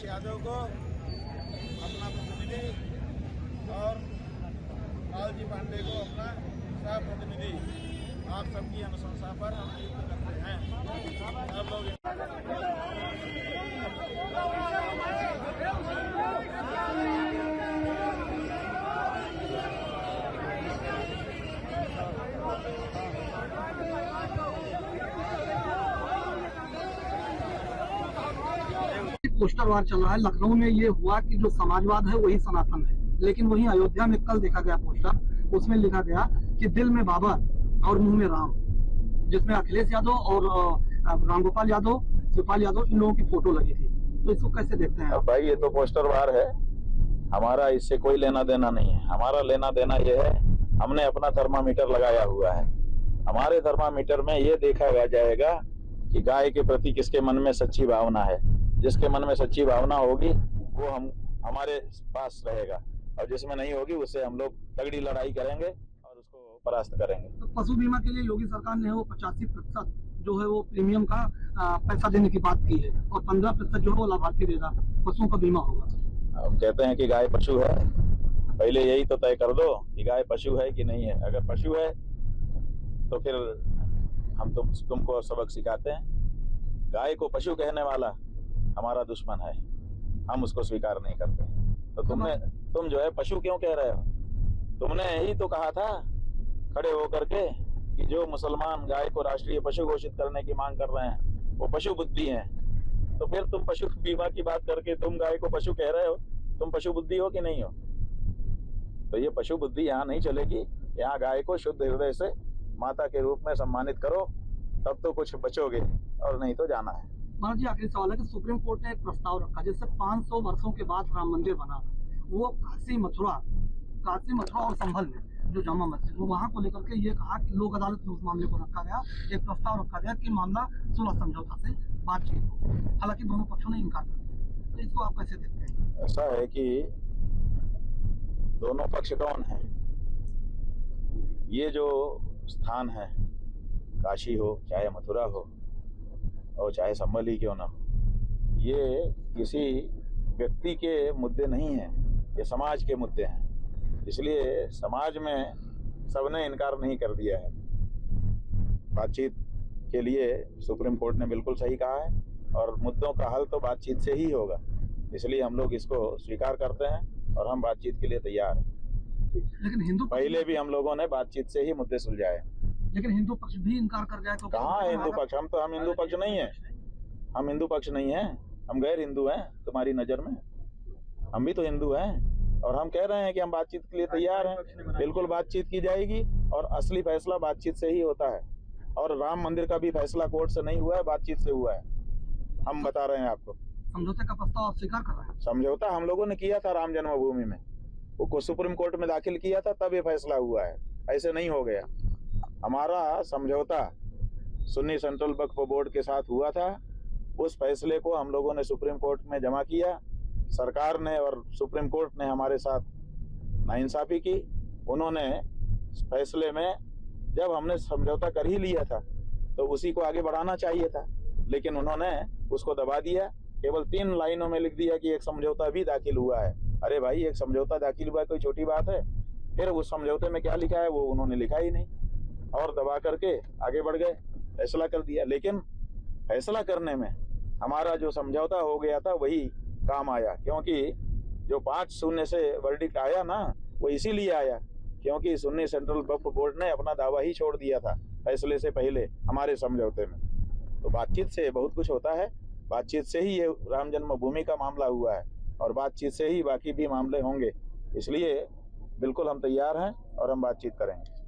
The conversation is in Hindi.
अखिलेश यादव को अपना प्रतिनिधि और लालजी पांडे को अपना सह प्रतिनिधि आप सबकी अनुशंसा पर हम नियुक्त करते हैं। सब लोग पोस्टर वार चल रहा है। लखनऊ में ये हुआ कि जो समाजवाद है वही सनातन है, लेकिन वहीं अयोध्या में कल देखा गया पोस्टर, उसमें लिखा गया कि दिल में बाबर और मुंह में राम, जिसमें अखिलेश यादव और रामगोपाल यादव, शिवपाल यादव, इन लोगों की फोटो लगी थी। तो इसको कैसे देखते हैं? भाई ये तो पोस्टर वार है, हमारा इससे कोई लेना देना नहीं है। हमारा लेना देना ये है, हमने अपना थर्मामीटर लगाया हुआ है। हमारे थर्मामीटर में ये देखा जाएगा कि गाय के प्रति किसके मन में सच्ची भावना है। जिसके मन में सच्ची भावना होगी वो हमारे पास रहेगा, और जिसमें नहीं होगी उससे हम लोग तगड़ी लड़ाई करेंगे और उसको परास्त करेंगे। तो पशु बीमा के लिए योगी सरकार ने वो 85% जो है वो प्रीमियम का पैसा देने की बात की है, और 15% जो है वो लाभार्थी देगा, पशुओं का बीमा होगा। हम कहते हैं कि गाय पशु है, पहले यही तो तय कर दो कि गाय पशु है कि नहीं है। अगर पशु है तो फिर हम तुमको सबक सिखाते हैं। गाय को पशु कहने वाला हमारा दुश्मन है, हम उसको स्वीकार नहीं करते। तो तुम जो है पशु क्यों कह रहे हो? तुमने ही तो कहा था खड़े होकर के कि जो मुसलमान गाय को राष्ट्रीय पशु घोषित करने की मांग कर रहे हैं वो पशु बुद्धि हैं। तो फिर तुम पशु बीमा की बात करके तुम गाय को पशु कह रहे हो, तुम पशु बुद्धि हो कि नहीं हो? तो ये पशु बुद्धि यहाँ नहीं चलेगी। यहाँ गाय को शुद्ध हृदय से माता के रूप में सम्मानित करो, तब तो कुछ बचोगे, और नहीं तो जाना है। महाराज जी, आखिरी सवाल है कि सुप्रीम कोर्ट ने एक प्रस्ताव रखा जिससे 500 वर्षों के बाद राम मंदिर बना, वो काशी मथुरा और संभल में जो जामा मस्जिद, वो वहाँ को लेकर के ये कहा कि लोक अदालत में उस मामले को रखा गया, एक प्रस्ताव रखा गया कि मामला सुलह समझौता से बातचीत हो। हालांकि दोनों पक्षों ने इनकार कर दिया। तो इसको आप कैसे देखते हैं? ऐसा है कि दोनों पक्ष कौन है? ये जो स्थान है, काशी हो चाहे मथुरा हो और चाहे संभल ही क्यों ना हो, ये किसी व्यक्ति के मुद्दे नहीं हैं, ये समाज के मुद्दे हैं। इसलिए समाज में सबने इनकार नहीं कर दिया है। बातचीत के लिए सुप्रीम कोर्ट ने बिल्कुल सही कहा है, और मुद्दों का हल तो बातचीत से ही होगा। इसलिए हम लोग इसको स्वीकार करते हैं और हम बातचीत के लिए तैयार हैं। लेकिन हिंदू पहले भी हम लोगों ने बातचीत से ही मुद्दे सुलझाए, लेकिन हिंदू पक्ष भी इनकार कर गया। कहाँ है हिंदू पक्ष? हम हिंदू पक्ष नहीं है, हम हिंदू पक्ष नहीं है, हम गैर हिंदू हैं तुम्हारी नजर में। हम भी तो हिंदू हैं, और हम कह रहे हैं कि हम बातचीत के लिए तैयार हैं। बिल्कुल बातचीत की जाएगी, और असली फैसला बातचीत से ही होता है। और राम मंदिर का भी फैसला कोर्ट से नहीं हुआ है, बातचीत से हुआ है। हम बता रहे हैं आपको। समझौते का प्रस्ताव आप स्वीकार कर रहे हैं? समझौता हम लोगों ने किया था राम जन्मभूमि में, वो सुप्रीम कोर्ट में दाखिल किया था, तब ये फैसला हुआ है, ऐसे नहीं हो गया। हमारा समझौता सुन्नी सेंट्रल वक्फ बोर्ड के साथ हुआ था, उस फैसले को हम लोगों ने सुप्रीम कोर्ट में जमा किया। सरकार ने और सुप्रीम कोर्ट ने हमारे साथ नाइंसाफी की। उन्होंने फैसले में, जब हमने समझौता कर ही लिया था तो उसी को आगे बढ़ाना चाहिए था, लेकिन उन्होंने उसको दबा दिया। केवल 3 लाइनों में लिख दिया कि एक समझौता भी दाखिल हुआ है। अरे भाई, एक समझौता दाखिल हुआ कोई छोटी बात है? फिर उस समझौते में क्या लिखा है वो उन्होंने लिखा ही नहीं, और दबा करके आगे बढ़ गए, फैसला कर दिया। लेकिन फैसला करने में हमारा जो समझौता हो गया था वही काम आया, क्योंकि जो 5-0 से वर्डिक्ट आया ना, वो इसीलिए आया क्योंकि सुन्नी सेंट्रल वक्फ बोर्ड ने अपना दावा ही छोड़ दिया था फैसले से पहले हमारे समझौते में। तो बातचीत से बहुत कुछ होता है, बातचीत से ही ये राम जन्मभूमि का मामला हुआ है, और बातचीत से ही बाकी भी मामले होंगे। इसलिए बिल्कुल हम तैयार हैं और हम बातचीत करेंगे।